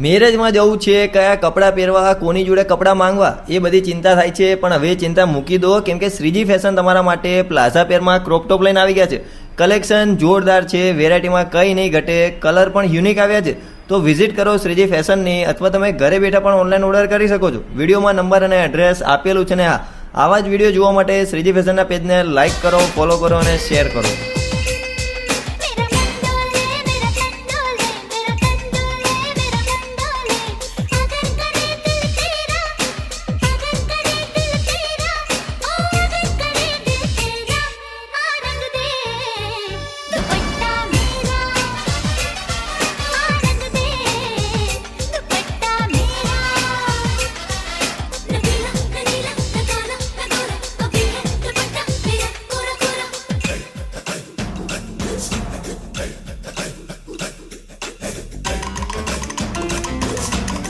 મેરેજમાં જવું છે, કયા કપડાં પહેરવા, કોની જોડે કપડાં માંગવા, એ બધી ચિંતા થાય છે. પણ હવે ચિંતા મૂકી દો, કેમ કે શ્રીજી ફેશન તમારા માટે પ્લાઝા પેરમાં ક્રોપ ટોપ લઈને આવી ગયા છે. કલેક્શન જોરદાર છે, વેરાયટીમાં કંઈ નહીં ઘટે, કલર પણ યુનિક આવ્યા છે. તો વિઝિટ કરો શ્રીજી ફેશનની, અથવા તમે ઘરે બેઠા પણ ઓનલાઈન ઓર્ડર કરી શકો છો. વિડીયોમાં નંબર અને એડ્રેસ આપેલું છે ને આવા જ વિડીયો જોવા માટે શ્રીજી ફેશનના પેજને લાઇક કરો, ફોલો કરો અને શેર કરો.